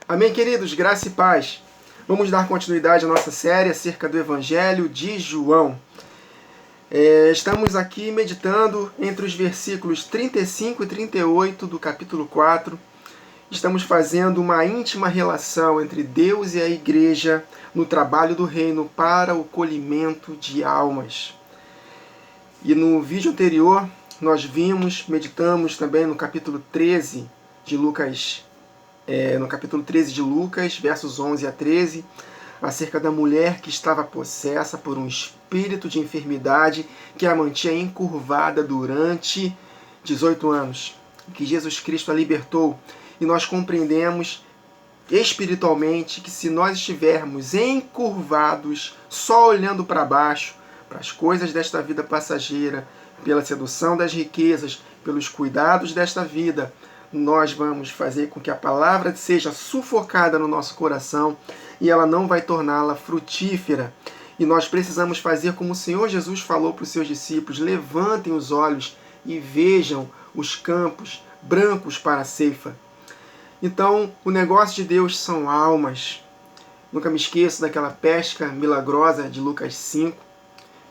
Amém, queridos? Graça e paz. Vamos dar continuidade à nossa série acerca do Evangelho de João. Estamos aqui meditando entre os versículos 35 e 38 do capítulo 4. Estamos fazendo uma íntima relação entre Deus e a igreja no trabalho do reino para o colhimento de almas. E no vídeo anterior, nós meditamos também no capítulo 13 de Lucas, versos 11 a 13, acerca da mulher que estava possessa por um espírito de enfermidade que a mantinha encurvada durante 18 anos, que Jesus Cristo a libertou. E nós compreendemos espiritualmente que se nós estivermos encurvados, só olhando para baixo, para as coisas desta vida passageira, pela sedução das riquezas, pelos cuidados desta vida, nós vamos fazer com que a palavra seja sufocada no nosso coração e ela não vai torná-la frutífera. E nós precisamos fazer como o Senhor Jesus falou para os seus discípulos: levantem os olhos e vejam os campos brancos para a ceifa. Então, o negócio de Deus são almas. Nunca me esqueço daquela pesca milagrosa de Lucas 5,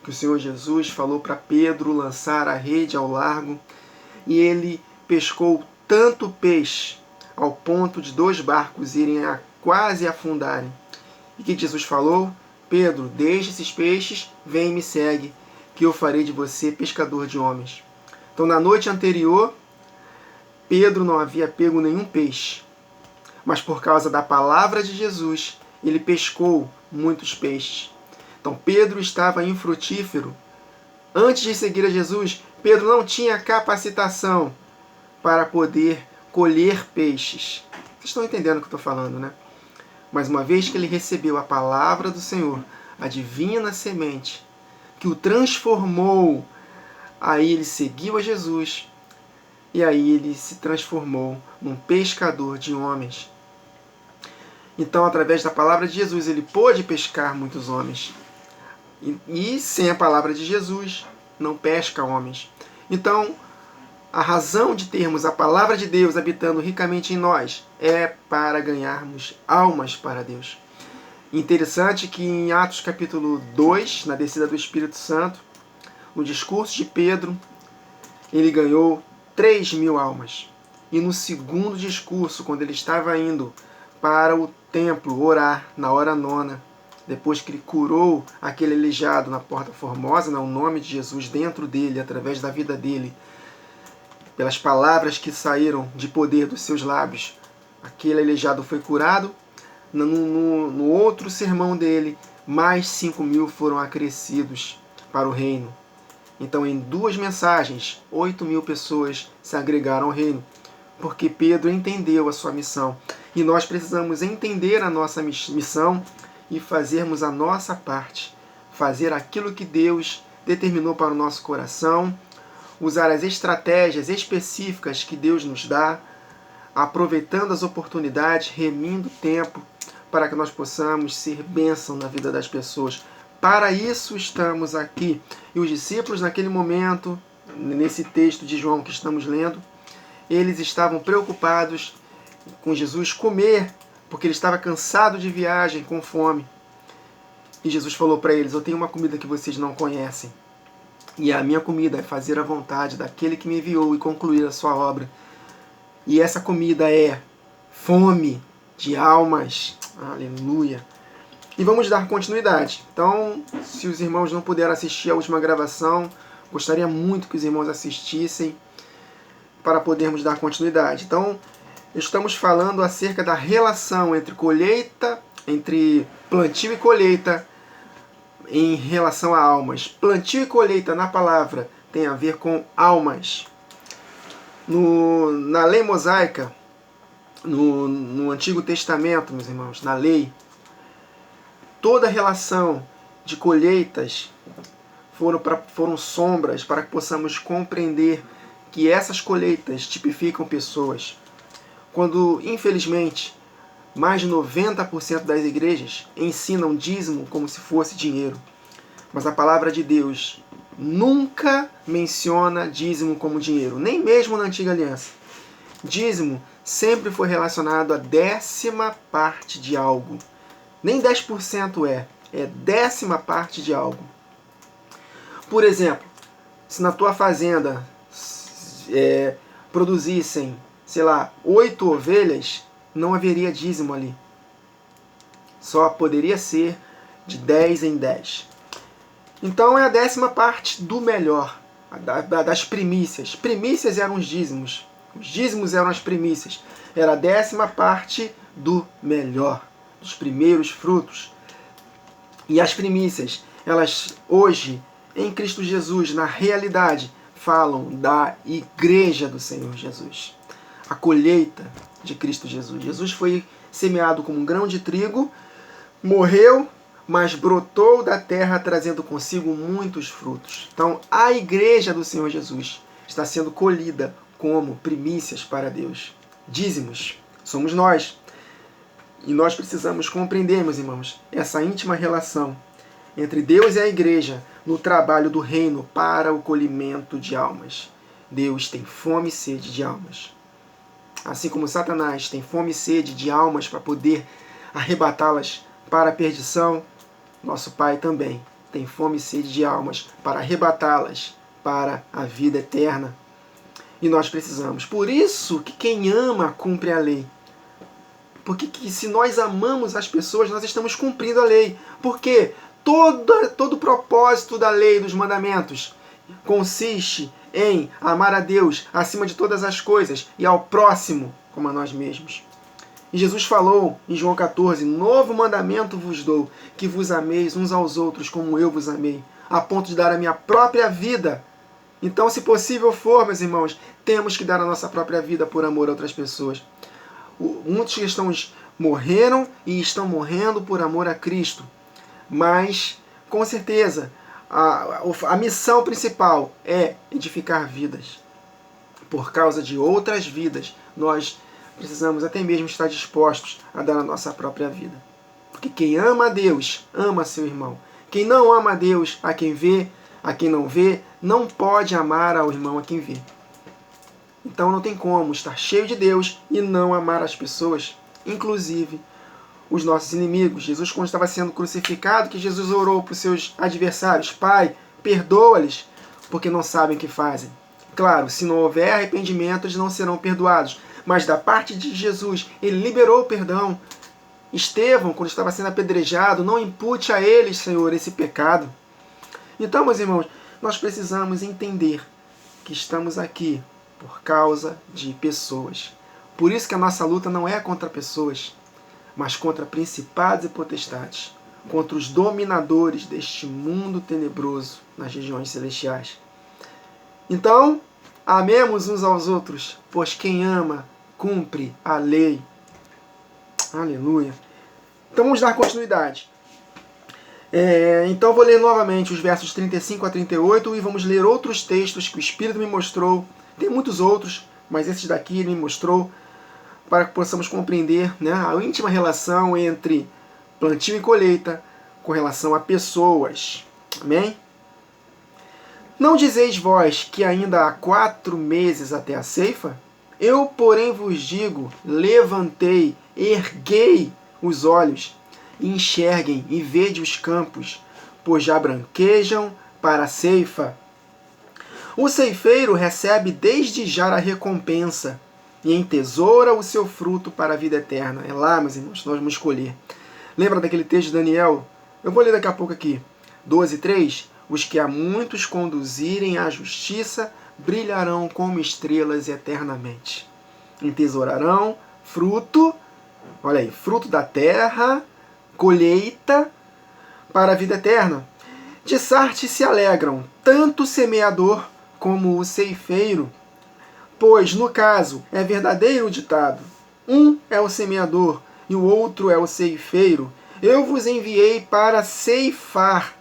que o Senhor Jesus falou para Pedro lançar a rede ao largo, e ele pescou tanto peixe ao ponto de 2 barcos irem quase afundarem. E que Jesus falou: Pedro, deixe esses peixes, vem e me segue, que eu farei de você pescador de homens. Então, na noite anterior, Pedro não havia pego nenhum peixe, mas por causa da palavra de Jesus, ele pescou muitos peixes. Então, Pedro estava infrutífero. Antes de seguir a Jesus, Pedro não tinha capacitação para poder colher peixes. Vocês estão entendendo o que eu estou falando, né? Mas uma vez que ele recebeu a palavra do Senhor, a divina semente, que o transformou, aí ele seguiu a Jesus, e aí ele se transformou num pescador de homens. Então, através da palavra de Jesus, ele pôde pescar muitos homens. E sem a palavra de Jesus, não pesca homens. Então, a razão de termos a palavra de Deus habitando ricamente em nós é para ganharmos almas para Deus. Interessante que em Atos capítulo 2, na descida do Espírito Santo, no discurso de Pedro, ele ganhou 3.000 almas. E no segundo discurso, quando ele estava indo para o templo orar na hora 9, depois que ele curou aquele aleijado na Porta Formosa, o nome de Jesus dentro dele, através da vida dele, pelas palavras que saíram de poder dos seus lábios, aquele aleijado foi curado. No outro sermão dele, mais 5.000 foram acrescidos para o reino. Então, em 2 mensagens, 8.000 pessoas se agregaram ao reino, porque Pedro entendeu a sua missão. E nós precisamos entender a nossa missão e fazermos a nossa parte, fazer aquilo que Deus determinou para o nosso coração, usar as estratégias específicas que Deus nos dá, aproveitando as oportunidades, remindo o tempo, para que nós possamos ser bênção na vida das pessoas. Para isso estamos aqui. E os discípulos, naquele momento, nesse texto de João que estamos lendo, eles estavam preocupados com Jesus comer, porque ele estava cansado de viagem, com fome. E Jesus falou para eles: eu tenho uma comida que vocês não conhecem. E a minha comida é fazer a vontade daquele que me enviou e concluir a sua obra. E essa comida é fome de almas. Aleluia! E vamos dar continuidade. Então, se os irmãos não puderam assistir a última gravação, gostaria muito que os irmãos assistissem para podermos dar continuidade. Então, estamos falando acerca da relação entre plantio e colheita em relação a almas. Plantio e colheita na palavra tem a ver com almas. Na lei mosaica, no Antigo Testamento, meus irmãos, na lei, toda relação de colheitas foram sombras para que possamos compreender que essas colheitas tipificam pessoas. Quando, infelizmente, mais de 90% das igrejas ensinam dízimo como se fosse dinheiro. Mas a palavra de Deus nunca menciona dízimo como dinheiro, nem mesmo na Antiga Aliança. Dízimo sempre foi relacionado à 10ª parte de algo. Nem 10% é 10ª parte de algo. Por exemplo, se na tua fazenda produzissem, sei lá, 8 ovelhas, não haveria dízimo ali. Só poderia ser de 10 em 10. Então é a 10ª parte do melhor, das primícias. Primícias eram os dízimos. Os dízimos eram as primícias. Era a 10ª parte do melhor, dos primeiros frutos. E as primícias, elas hoje, em Cristo Jesus, na realidade, falam da igreja do Senhor Jesus. A colheita de Cristo Jesus. Jesus foi semeado como um grão de trigo, morreu, mas brotou da terra trazendo consigo muitos frutos. Então, a igreja do Senhor Jesus está sendo colhida como primícias para Deus. Dízimos somos nós. E nós precisamos compreender, meus irmãos, essa íntima relação entre Deus e a igreja no trabalho do reino para o colhimento de almas. Deus tem fome e sede de almas. Assim como Satanás tem fome e sede de almas para poder arrebatá-las para a perdição, nosso Pai também tem fome e sede de almas para arrebatá-las para a vida eterna. E nós precisamos. Por isso que quem ama cumpre a lei. Porque se nós amamos as pessoas, nós estamos cumprindo a lei. Porque todo o propósito da lei, dos mandamentos, consiste em amar a Deus acima de todas as coisas e ao próximo como a nós mesmos. E Jesus falou em João 14, novo mandamento vos dou, que vos ameis uns aos outros como eu vos amei, a ponto de dar a minha própria vida. Então, se possível for, meus irmãos, temos que dar a nossa própria vida por amor a outras pessoas. Muitos cristãos morreram e estão morrendo por amor a Cristo. Mas, com certeza, a missão principal é edificar vidas. Por causa de outras vidas, nós precisamos até mesmo estar dispostos a dar a nossa própria vida. Porque quem ama a Deus, ama seu irmão. Quem não ama a Deus, a quem vê, a quem não vê, não pode amar ao irmão a quem vê. Então não tem como estar cheio de Deus e não amar as pessoas, inclusive os nossos inimigos. Jesus, quando estava sendo crucificado, que Jesus orou para os seus adversários: Pai, perdoa-lhes, porque não sabem o que fazem. Claro, se não houver arrependimento, eles não serão perdoados. Mas da parte de Jesus, ele liberou o perdão. Estevão, quando estava sendo apedrejado, não impute a eles, Senhor, esse pecado. Então, meus irmãos, nós precisamos entender que estamos aqui por causa de pessoas. Por isso que a nossa luta não é contra pessoas, mas contra principados e potestades, contra os dominadores deste mundo tenebroso nas regiões celestiais. Então, amemos uns aos outros, pois quem ama, cumpre a lei. Aleluia. Então vamos dar continuidade. Então vou ler novamente os versos 35 a 38 e vamos ler outros textos que o Espírito me mostrou. Tem muitos outros, mas esses daqui ele me mostrou para que possamos compreender, né, a íntima relação entre plantio e colheita com relação a pessoas. Amém? Não dizeis vós que ainda há 4 meses até a ceifa? Eu, porém, vos digo, levantei, erguei os olhos, e enxerguem e vede os campos, pois já branquejam para a ceifa. O ceifeiro recebe desde já a recompensa, e entesoura o seu fruto para a vida eterna. É lá, meus irmãos, nós vamos escolher. Lembra daquele texto de Daniel? Eu vou ler daqui a pouco aqui. 12:3. Os que a muitos conduzirem à justiça brilharão como estrelas eternamente. Entesourarão fruto, olha aí, fruto da terra, colheita para a vida eterna. De Sarte se alegram tanto o semeador como o ceifeiro, pois, no caso, é verdadeiro o ditado: um é o semeador e o outro é o ceifeiro. Eu vos enviei para ceifar.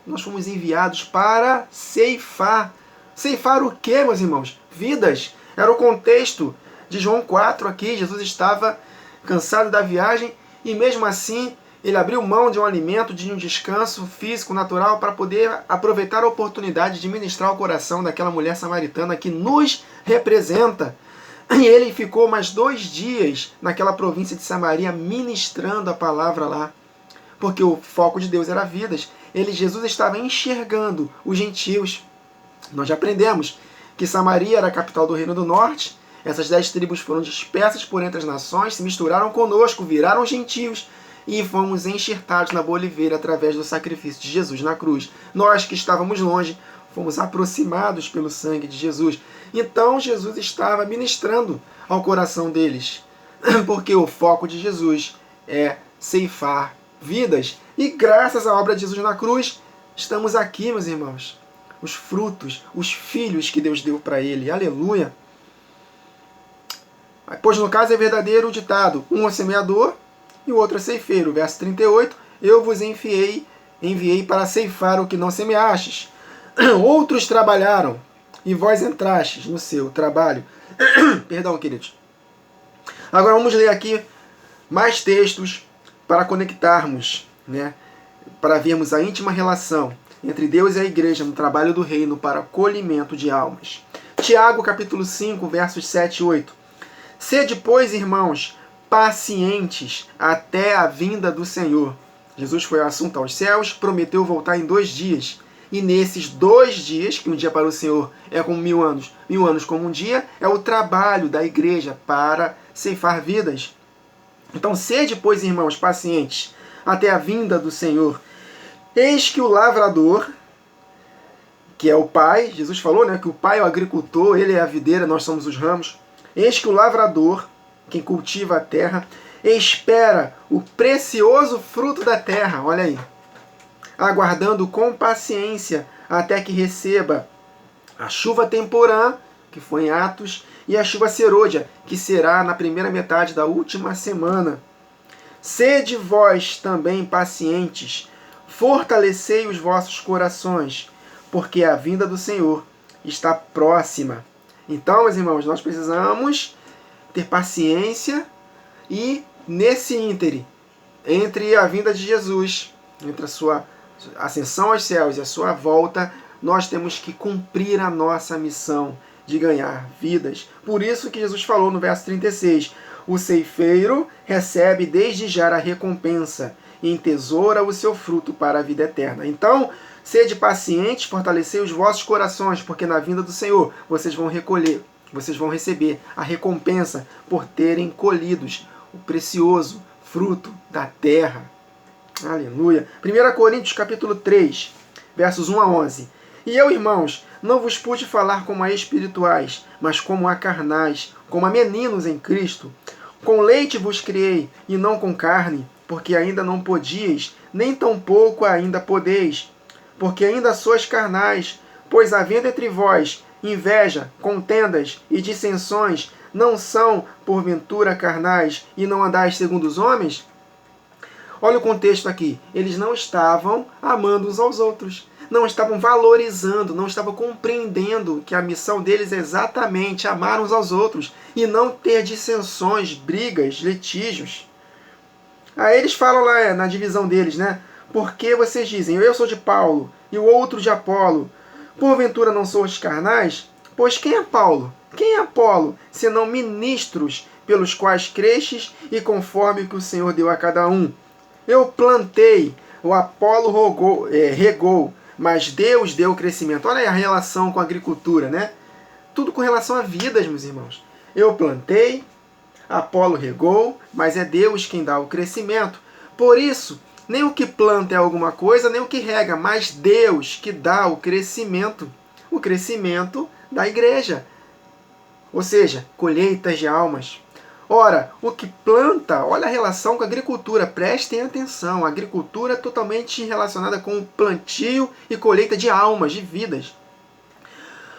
Nós fomos enviados para ceifar. Ceifar o quê, meus irmãos? Vidas. Era o contexto de João 4 aqui. Jesus estava cansado da viagem e mesmo assim ele abriu mão de um alimento, de um descanso físico, natural, para poder aproveitar a oportunidade de ministrar o coração daquela mulher samaritana que nos representa. E ele ficou mais 2 dias naquela província de Samaria ministrando a palavra lá, porque o foco de Deus era vidas. Jesus estava enxergando os gentios. Nós já aprendemos que Samaria era a capital do Reino do Norte. Essas 10 tribos foram dispersas por entre as nações, se misturaram conosco, viraram gentios e fomos enxertados na boa oliveira através do sacrifício de Jesus na cruz. Nós que estávamos longe, fomos aproximados pelo sangue de Jesus. Então Jesus estava ministrando ao coração deles, porque o foco de Jesus é ceifar vidas. E graças à obra de Jesus na cruz, estamos aqui, meus irmãos. Os frutos, os filhos que Deus deu para ele. Aleluia! Pois no caso é verdadeiro o ditado, um é semeador e o outro é ceifeiro. Verso 38, eu vos enviei para ceifar o que não semeastes. Outros trabalharam e vós entrastes no seu trabalho. Perdão, queridos. Agora vamos ler aqui mais textos para conectarmos, né? Para vermos a íntima relação entre Deus e a igreja no trabalho do reino para colhimento de almas. Tiago, capítulo 5, versos 7 e 8. Sede, pois, irmãos, pacientes até a vinda do Senhor. Jesus foi assunto aos céus, prometeu voltar em 2 dias. E nesses 2 dias, que um dia para o Senhor é como 1000 anos, 1000 anos como um dia, é o trabalho da igreja para ceifar vidas. Então, sede, pois, irmãos, pacientes até a vinda do Senhor. Eis que o lavrador, que é o pai, Jesus falou, né, que o pai é o agricultor, ele é a videira, nós somos os ramos. Eis que o lavrador, quem cultiva a terra, espera o precioso fruto da terra, olha aí, aguardando com paciência até que receba a chuva temporã, que foi em Atos, e a chuva serôdia, que será na primeira metade da última semana. Sede vós também pacientes, fortalecei os vossos corações, porque a vinda do Senhor está próxima. Então, meus irmãos, nós precisamos ter paciência e nesse íntere, entre a vinda de Jesus, entre a sua ascensão aos céus e a sua volta, nós temos que cumprir a nossa missão de ganhar vidas. Por isso que Jesus falou no verso 36, o ceifeiro recebe desde já a recompensa e entesoura o seu fruto para a vida eterna. Então, sede pacientes, fortalecei os vossos corações, porque na vinda do Senhor vocês vão recolher, vocês vão receber a recompensa por terem colhidos o precioso fruto da terra. Aleluia. 1 Coríntios capítulo 3, versos 1 a 11. E eu, irmãos, não vos pude falar como a espirituais, mas como a carnais, como a meninos em Cristo. Com leite vos criei, e não com carne, porque ainda não podíeis, nem tampouco ainda podeis, porque ainda sois carnais, pois havendo entre vós inveja, contendas e dissensões, não são, porventura, carnais, e não andais segundo os homens? Olha o contexto aqui. Eles não estavam amando uns aos outros, não estavam valorizando, não estavam compreendendo que a missão deles é exatamente amar uns aos outros e não ter dissensões, brigas, litígios. Aí eles falam lá na divisão deles, né? Porque vocês dizem, eu sou de Paulo e o outro de Apolo. Porventura não sois carnais? Pois quem é Paulo? Quem é Apolo, senão ministros pelos quais crestes e conforme o que o Senhor deu a cada um? Eu plantei, o Apolo regou, mas Deus deu o crescimento. Olha aí a relação com a agricultura, né? Tudo com relação a vidas, meus irmãos. Eu plantei, Apolo regou, mas é Deus quem dá o crescimento. Por isso, nem o que planta é alguma coisa, nem o que rega, mas Deus que dá o crescimento da igreja. Ou seja, colheitas de almas. Ora, o que planta, olha a relação com a agricultura, prestem atenção, a agricultura é totalmente relacionada com o plantio e colheita de almas, de vidas.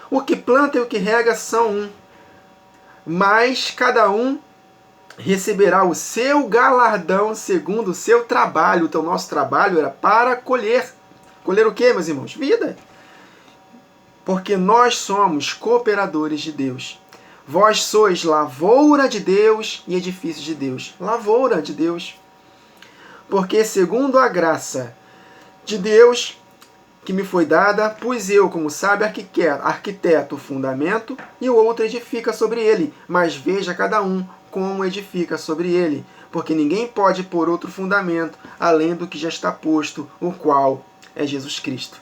O que planta e o que rega são um, mas cada um receberá o seu galardão segundo o seu trabalho. Então, nosso trabalho era para colher. Colher o quê, meus irmãos? Vida. Porque nós somos cooperadores de Deus. Vós sois lavoura de Deus e edifício de Deus. Lavoura de Deus. Porque segundo a graça de Deus que me foi dada, pus eu, como sábio arquiteto, o fundamento, e o outro edifica sobre ele. Mas veja cada um como edifica sobre ele, porque ninguém pode pôr outro fundamento além do que já está posto, o qual é Jesus Cristo.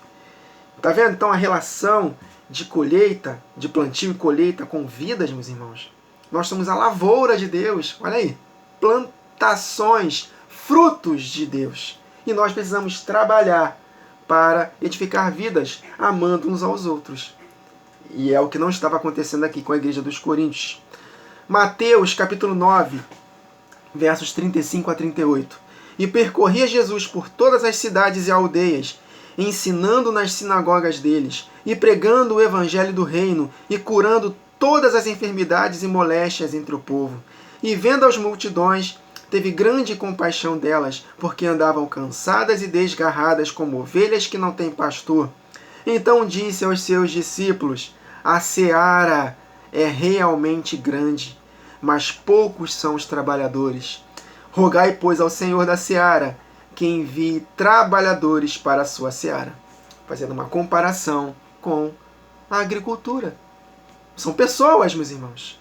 Está vendo então a relação de colheita, de plantio e colheita com vidas, meus irmãos? Nós somos a lavoura de Deus, olha aí, plantações, frutos de Deus. E nós precisamos trabalhar para edificar vidas, amando uns aos outros. E é o que não estava acontecendo aqui com a igreja dos Coríntios. Mateus, capítulo 9, versos 35 a 38. E percorria Jesus por todas as cidades e aldeias, ensinando nas sinagogas deles, e pregando o evangelho do reino, e curando todas as enfermidades e moléstias entre o povo. E vendo as multidões, teve grande compaixão delas, porque andavam cansadas e desgarradas como ovelhas que não têm pastor. Então disse aos seus discípulos: a seara é realmente grande, mas poucos são os trabalhadores. Rogai, pois, ao Senhor da seara que envie trabalhadores para a sua seara. Fazendo uma comparação com a agricultura. São pessoas, meus irmãos.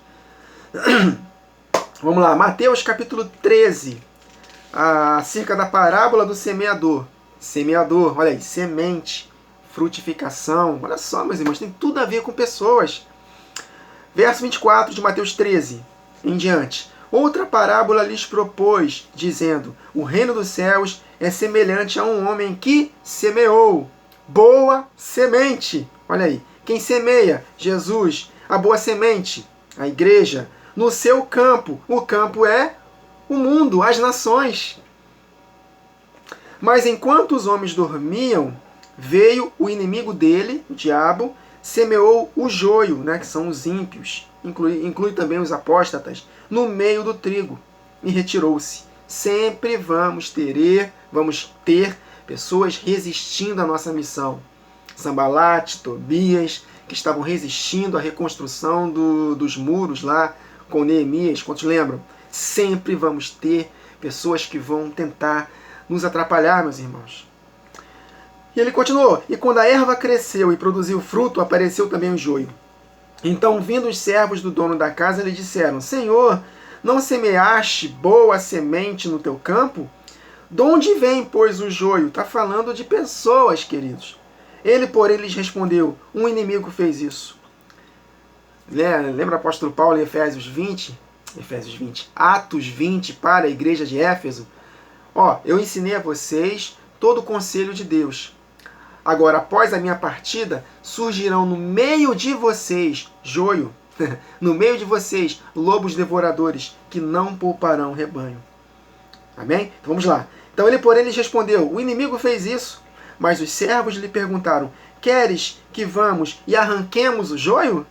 Vamos lá, Mateus capítulo 13, acerca da parábola do semeador. Semeador, olha aí, semente, frutificação. Olha só, meus irmãos, tem tudo a ver com pessoas. Verso 24 de Mateus 13 em diante. Outra parábola lhes propôs, dizendo: o reino dos céus é semelhante a um homem que semeou boa semente. Olha aí, quem semeia? Jesus. A boa semente, a igreja. No seu campo. O campo é o mundo, as nações. Mas enquanto os homens dormiam, veio o inimigo dele, o diabo, semeou o joio, né, que são os ímpios, inclui também os apóstatas, no meio do trigo, e retirou-se. Sempre vamos ter pessoas resistindo à nossa missão. Sanbalate, Tobias, que estavam resistindo à reconstrução dos muros lá, com Neemias, quantos lembram? Sempre vamos ter pessoas que vão tentar nos atrapalhar, meus irmãos. E ele continuou: e quando a erva cresceu e produziu fruto, apareceu também o joio. Então, vindo os servos do dono da casa, lhe disseram: Senhor, não semeaste boa semente no teu campo? De onde vem, pois, o joio? Está falando de pessoas, queridos. Ele, porém, lhes respondeu: um inimigo fez isso. Lembra o apóstolo Paulo em Atos 20, para a igreja de Éfeso? Eu ensinei a vocês todo o conselho de Deus. Agora, após a minha partida, surgirão no meio de vocês joio, no meio de vocês lobos devoradores, que não pouparão o rebanho. Amém? Então vamos lá. Então ele, porém, lhes respondeu: o inimigo fez isso. Mas os servos lhe perguntaram: queres que vamos e arranquemos o joio?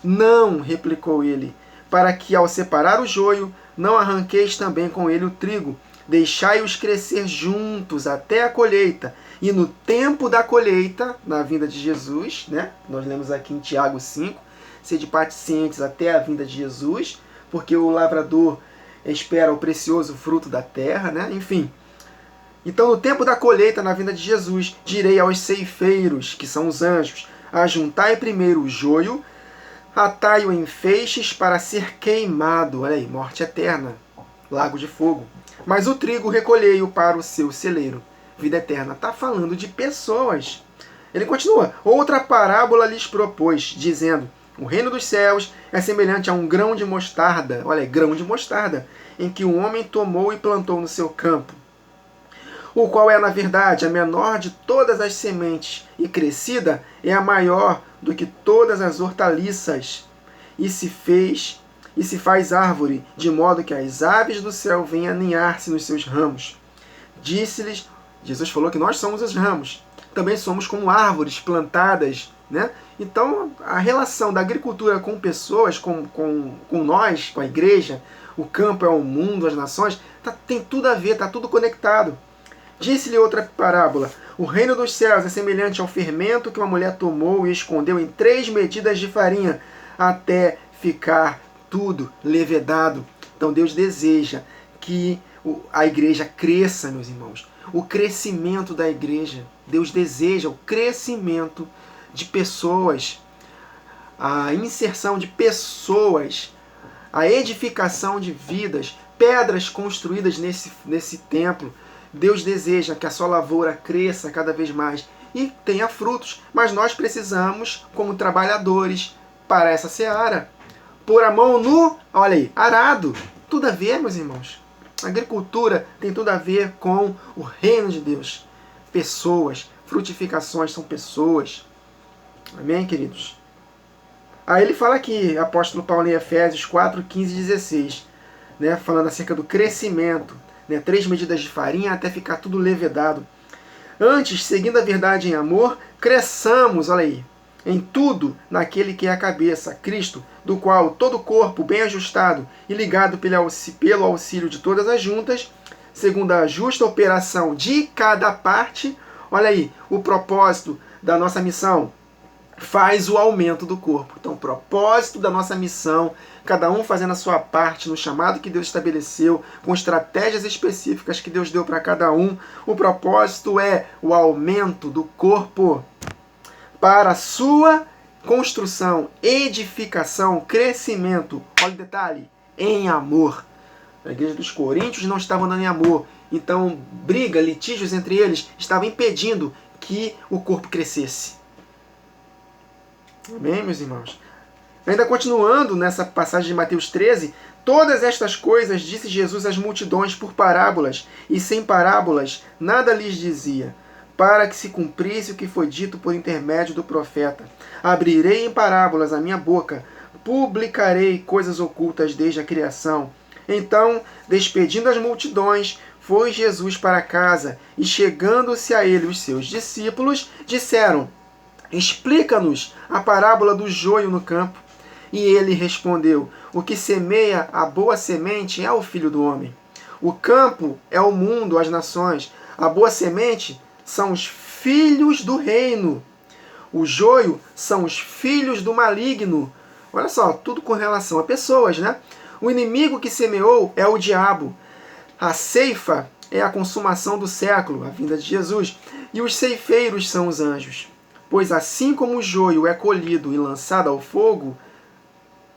Não, replicou ele, para que ao separar o joio, não arranqueis também com ele o trigo. Deixai-os crescer juntos até a colheita. E no tempo da colheita, na vinda de Jesus, né? Nós lemos aqui em Tiago 5, sede pacientes até a vinda de Jesus, porque o lavrador espera o precioso fruto da terra, né? Enfim. Então, no tempo da colheita, na vinda de Jesus, direi aos ceifeiros, que são os anjos: ajuntai primeiro o joio, atai-o em feixes para ser queimado. Olha aí, morte eterna, lago de fogo. Mas o trigo recolhei-o para o seu celeiro. Vida eterna. Está falando de pessoas. Ele continua: outra parábola lhes propôs, dizendo: o reino dos céus é semelhante a um grão de mostarda. Olha aí, grão de mostarda, em que um homem tomou e plantou no seu campo, o qual é, na verdade, a menor de todas as sementes, e crescida é a maior do que todas as hortaliças, e se faz árvore, de modo que as aves do céu venham aninhar-se nos seus ramos. Disse-lhes, Jesus falou que nós somos os ramos, também somos como árvores plantadas, né? Então, a relação da agricultura com pessoas, com nós, com a igreja, o campo é o mundo, as nações, tem tudo a ver, está tudo conectado. Disse-lhe outra parábola: o reino dos céus é semelhante ao fermento que uma mulher tomou e escondeu em 3 medidas de farinha, até ficar tudo levedado. Então Deus deseja que a igreja cresça, meus irmãos. O crescimento da igreja. Deus deseja o crescimento de pessoas, a inserção de pessoas, a edificação de vidas, pedras construídas nesse templo. Deus deseja que a sua lavoura cresça cada vez mais e tenha frutos. Mas nós precisamos, como trabalhadores, para essa seara, pôr a mão no, olha aí, arado. Tudo a ver, meus irmãos. A agricultura tem tudo a ver com o reino de Deus. Pessoas, frutificações são pessoas. Amém, queridos? Aí ele fala aqui, apóstolo Paulo em Efésios 4, 15 e 16, né, falando acerca do crescimento, né, 3 medidas de farinha até ficar tudo levedado. Antes, seguindo a verdade em amor, cresçamos, olha aí, em tudo naquele que é a cabeça, Cristo, do qual todo o corpo, bem ajustado e ligado pelo auxílio de todas as juntas, segundo a justa operação de cada parte, olha aí, o propósito da nossa missão faz o aumento do corpo. Então, o propósito da nossa missão, cada um fazendo a sua parte no chamado que Deus estabeleceu, com estratégias específicas que Deus deu para cada um, o propósito é o aumento do corpo para a sua construção, edificação, crescimento. Olha o detalhe, em amor. A igreja dos Coríntios não estava andando em amor. Então, briga, litígios entre eles estavam impedindo que o corpo crescesse. Amém, meus irmãos? Ainda continuando nessa passagem de Mateus 13, todas estas coisas disse Jesus às multidões por parábolas, e sem parábolas nada lhes dizia, para que se cumprisse o que foi dito por intermédio do profeta. Abrirei em parábolas a minha boca, publicarei coisas ocultas desde a criação. Então, despedindo as multidões, foi Jesus para casa, e chegando-se a ele os seus discípulos, disseram: explica-nos a parábola do joio no campo. E ele respondeu: o que semeia a boa semente é o Filho do Homem. O campo é o mundo, as nações. A boa semente são os filhos do reino. O joio são os filhos do maligno. Olha só, tudo com relação a pessoas, né? O inimigo que semeou é o diabo. A ceifa é a consumação do século, a vinda de Jesus. E os ceifeiros são os anjos. Pois assim como o joio é colhido e lançado ao fogo,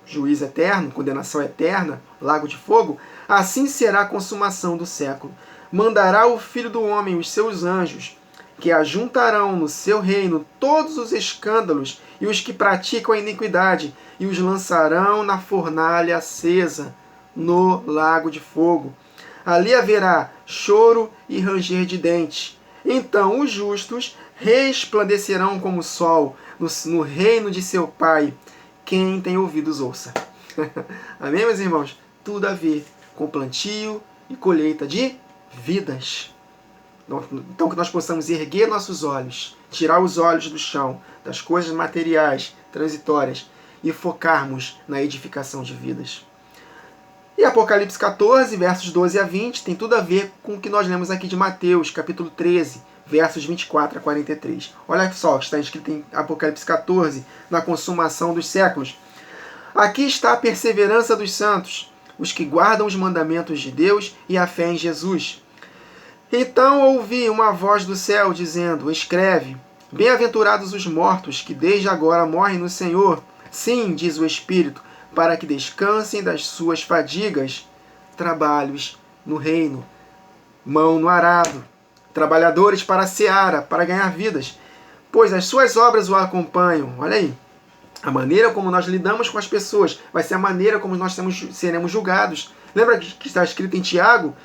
juízo eterno, condenação eterna, lago de fogo, assim será a consumação do século. Mandará o Filho do Homem os seus anjos, que ajuntarão no seu reino todos os escândalos e os que praticam a iniquidade, e os lançarão na fornalha acesa, no lago de fogo. Ali haverá choro e ranger de dentes. Então os justos resplandecerão como o sol no reino de seu Pai. Quem tem ouvidos, ouça. Amém, meus irmãos? Tudo a ver com plantio e colheita de vidas. Então que nós possamos erguer nossos olhos, tirar os olhos do chão, das coisas materiais, transitórias, e focarmos na edificação de vidas. E Apocalipse 14, versos 12 a 20, tem tudo a ver com o que nós lemos aqui de Mateus, capítulo 13, versos 24 a 43. Olha só o que está escrito em Apocalipse 14, na consumação dos séculos. Aqui está a perseverança dos santos, os que guardam os mandamentos de Deus e a fé em Jesus. Então ouvi uma voz do céu dizendo: escreve, bem-aventurados os mortos que desde agora morrem no Senhor. Sim, diz o Espírito, para que descansem das suas fadigas, trabalhos no reino, mão no arado, trabalhadores para a seara, para ganhar vidas, pois as suas obras o acompanham. Olha aí, a maneira como nós lidamos com as pessoas vai ser a maneira como nós seremos julgados. Lembra que está escrito em Tiago?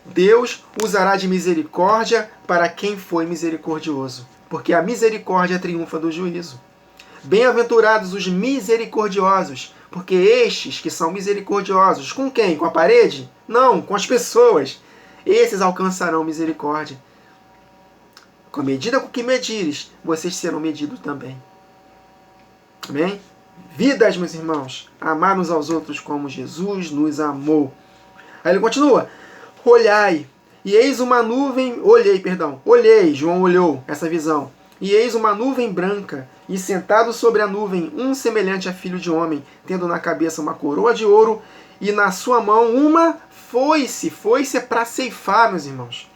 Deus usará de misericórdia para quem foi misericordioso, porque a misericórdia triunfa do juízo. Bem-aventurados os misericordiosos, porque estes que são misericordiosos, com quem? Com a parede? Não, com as pessoas. Esses alcançarão misericórdia. Com a medida com que medires, vocês serão medidos também. Amém? Vidas, meus irmãos, amar uns aos outros como Jesus nos amou. Aí ele continua: olhei, João olhou essa visão, e eis uma nuvem branca, e sentado sobre a nuvem, um semelhante a filho de homem, tendo na cabeça uma coroa de ouro, e na sua mão uma foice. Foice é para ceifar, meus irmãos.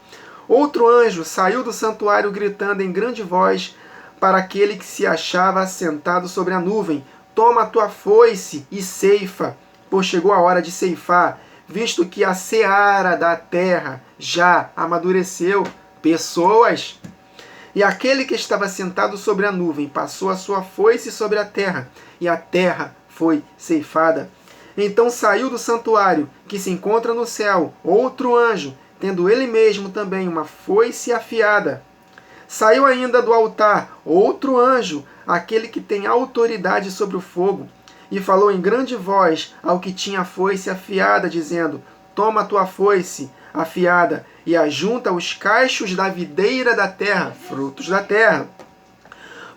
Outro anjo saiu do santuário gritando em grande voz para aquele que se achava assentado sobre a nuvem: toma a tua foice e ceifa, pois chegou a hora de ceifar, visto que a seara da terra já amadureceu. Pessoas. E aquele que estava sentado sobre a nuvem passou a sua foice sobre a terra, e a terra foi ceifada. Então saiu do santuário, que se encontra no céu, outro anjo, tendo ele mesmo também uma foice afiada. Saiu ainda do altar outro anjo, aquele que tem autoridade sobre o fogo, e falou em grande voz ao que tinha a foice afiada, dizendo: toma a tua foice afiada e ajunta os cachos da videira da terra, frutos da terra,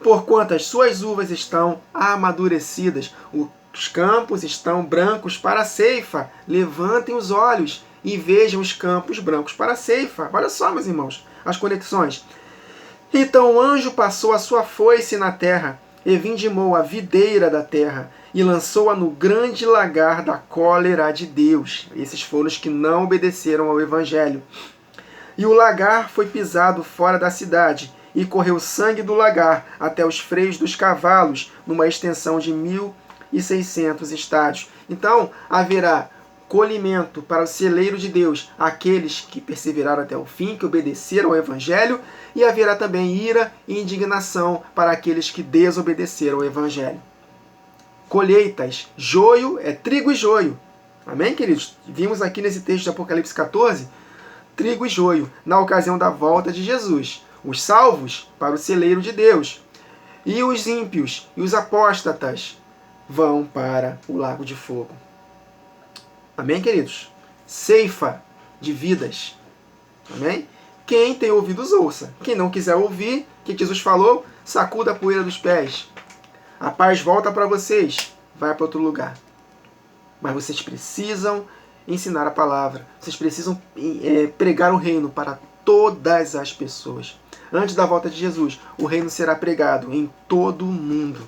porquanto as suas uvas estão amadurecidas, os campos estão brancos para a ceifa. Levantem os olhos e vejam os campos brancos para a ceifa. Olha só, meus irmãos, as conexões. Então o anjo passou a sua foice na terra, e vindimou a videira da terra, e lançou-a no grande lagar da cólera de Deus. Esses foram os que não obedeceram ao Evangelho. E o lagar foi pisado fora da cidade, e correu sangue do lagar até os freios dos cavalos, numa extensão de 1.600 estádios. Então haverá colhimento para o celeiro de Deus, aqueles que perseveraram até o fim, que obedeceram ao Evangelho, e haverá também ira e indignação para aqueles que desobedeceram ao Evangelho. Colheitas, joio é trigo e joio. Amém, queridos? Vimos aqui nesse texto de Apocalipse 14, trigo e joio, na ocasião da volta de Jesus. Os salvos para o celeiro de Deus, e os ímpios e os apóstatas vão para o lago de fogo. Amém, queridos? Ceifa de vidas. Amém? Quem tem ouvidos, ouça. Quem não quiser ouvir, o que Jesus falou? Sacuda a poeira dos pés. A paz volta para vocês. Vai para outro lugar. Mas vocês precisam ensinar a palavra. Vocês precisam pregar o reino para todas as pessoas. Antes da volta de Jesus, o reino será pregado em todo o mundo.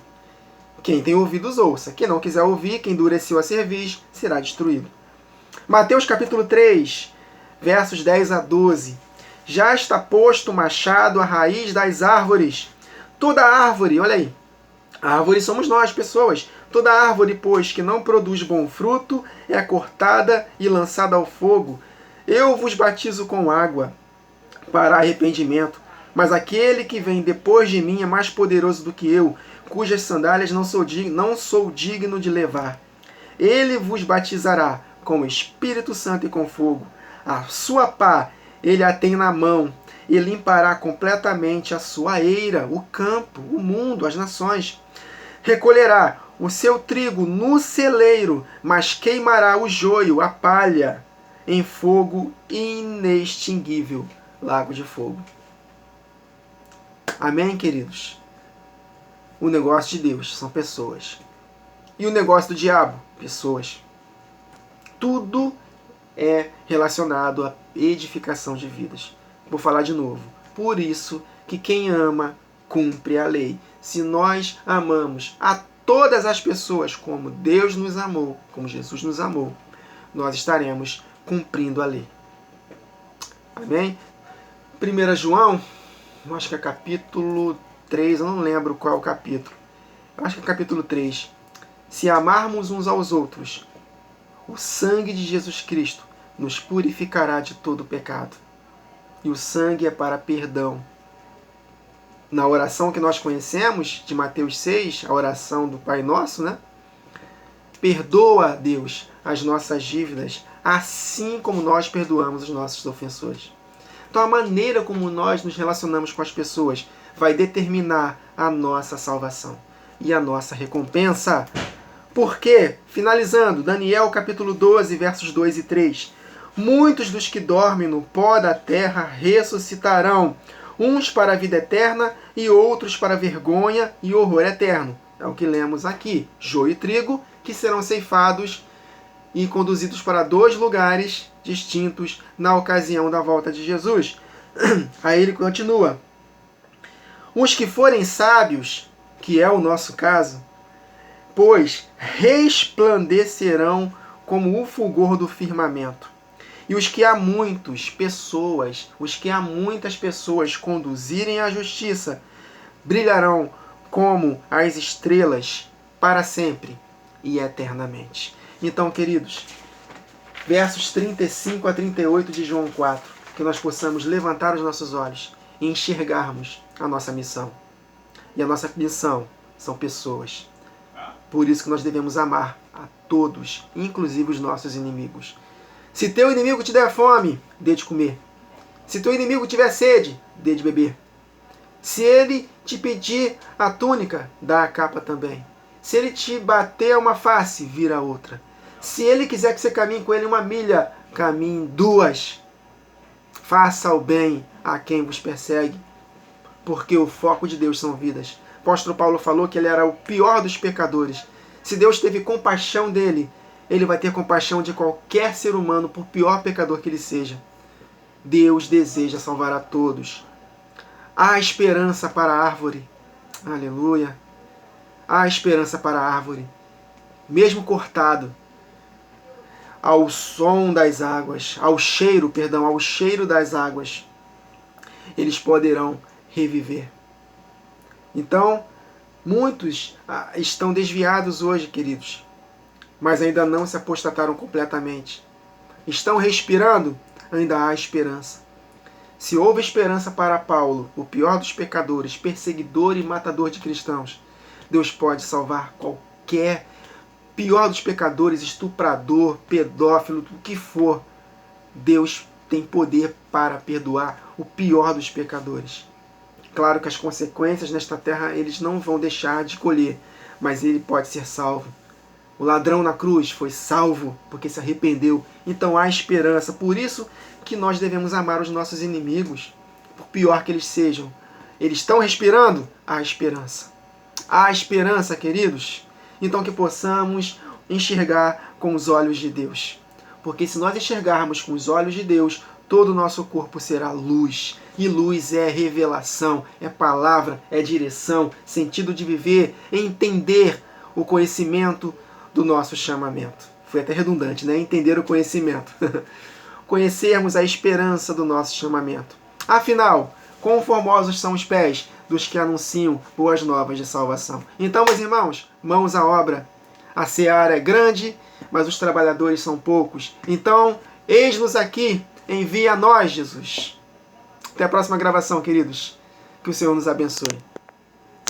Quem tem ouvidos, ouça. Quem não quiser ouvir, quem endureceu a cerviz, será destruído. Mateus capítulo 3, versos 10 a 12. Já está posto o machado à raiz das árvores. Toda árvore, olha aí, a árvore somos nós, pessoas. Toda árvore, pois, que não produz bom fruto, é cortada e lançada ao fogo. Eu vos batizo com água para arrependimento, mas aquele que vem depois de mim é mais poderoso do que eu, cujas sandálias não sou digno de levar. Ele vos batizará com o Espírito Santo e com fogo. A sua pá ele a tem na mão, e limpará completamente a sua eira, o campo, o mundo, as nações. Recolherá o seu trigo no celeiro, mas queimará o joio, a palha, em fogo inextinguível, lago de fogo. Amém, queridos? O negócio de Deus são pessoas. E o negócio do diabo? Pessoas. Tudo é relacionado à edificação de vidas. Vou falar de novo. Por isso que quem ama, cumpre a lei. Se nós amamos a todas as pessoas como Deus nos amou, como Jesus nos amou, nós estaremos cumprindo a lei. Amém? 1 João, acho que é capítulo 3, eu não lembro qual é o capítulo. Acho que é capítulo 3. Se amarmos uns aos outros, o sangue de Jesus Cristo nos purificará de todo pecado. E o sangue é para perdão. Na oração que nós conhecemos, de Mateus 6, a oração do Pai Nosso, né? Perdoa, Deus, as nossas dívidas, assim como nós perdoamos os nossos ofensores. Então a maneira como nós nos relacionamos com as pessoas vai determinar a nossa salvação e a nossa recompensa. Porque, finalizando, Daniel capítulo 12, versos 2 e 3. Muitos dos que dormem no pó da terra ressuscitarão, uns para a vida eterna e outros para vergonha e horror eterno. É o que lemos aqui. Joio e trigo, que serão ceifados e conduzidos para 2 lugares distintos na ocasião da volta de Jesus. Aí ele continua. Os que forem sábios, que é o nosso caso, pois resplandecerão como o fulgor do firmamento, E os que há muitas pessoas conduzirem à justiça, brilharão como as estrelas para sempre e eternamente. Então, queridos, versos 35 a 38 de João 4, que nós possamos levantar os nossos olhos e enxergarmos a nossa missão. E a nossa missão são pessoas. Por isso que nós devemos amar a todos, inclusive os nossos inimigos. Se teu inimigo te der fome, dê de comer. Se teu inimigo tiver sede, dê de beber. Se ele te pedir a túnica, dá a capa também. Se ele te bater uma face, vira outra. Se ele quiser que você caminhe com ele 1 milha, caminhe 2. Faça o bem a quem vos persegue, porque o foco de Deus são vidas. O apóstolo Paulo falou que ele era o pior dos pecadores. Se Deus teve compaixão dele, ele vai ter compaixão de qualquer ser humano, por pior pecador que ele seja. Deus deseja salvar a todos. Há esperança para a árvore. Aleluia. Há esperança para a árvore. Mesmo cortado, ao som das águas, ao cheiro das águas, eles poderão reviver. Então, muitos estão desviados hoje, queridos, mas ainda não se apostataram completamente. Estão respirando? Ainda há esperança. Se houve esperança para Paulo, o pior dos pecadores, perseguidor e matador de cristãos, Deus pode salvar qualquer pior dos pecadores, estuprador, pedófilo, o que for. Deus tem poder para perdoar o pior dos pecadores. Claro que as consequências nesta terra eles não vão deixar de colher, mas ele pode ser salvo. O ladrão na cruz foi salvo porque se arrependeu. Então há esperança. Por isso que nós devemos amar os nossos inimigos, por pior que eles sejam. Eles estão respirando? Há esperança. Há esperança, queridos. Então que possamos enxergar com os olhos de Deus. Porque se nós enxergarmos com os olhos de Deus, todo o nosso corpo será luz. E luz é revelação, é palavra, é direção, sentido de viver, é entender o conhecimento do nosso chamamento. Foi até redundante, né? Entender o conhecimento. Conhecermos a esperança do nosso chamamento. Afinal, quão formosos são os pés dos que anunciam boas novas de salvação. Então, meus irmãos, mãos à obra. A seara é grande, mas os trabalhadores são poucos. Então, eis-nos aqui, envia a nós, Jesus. Até a próxima gravação, queridos. Que o Senhor nos abençoe.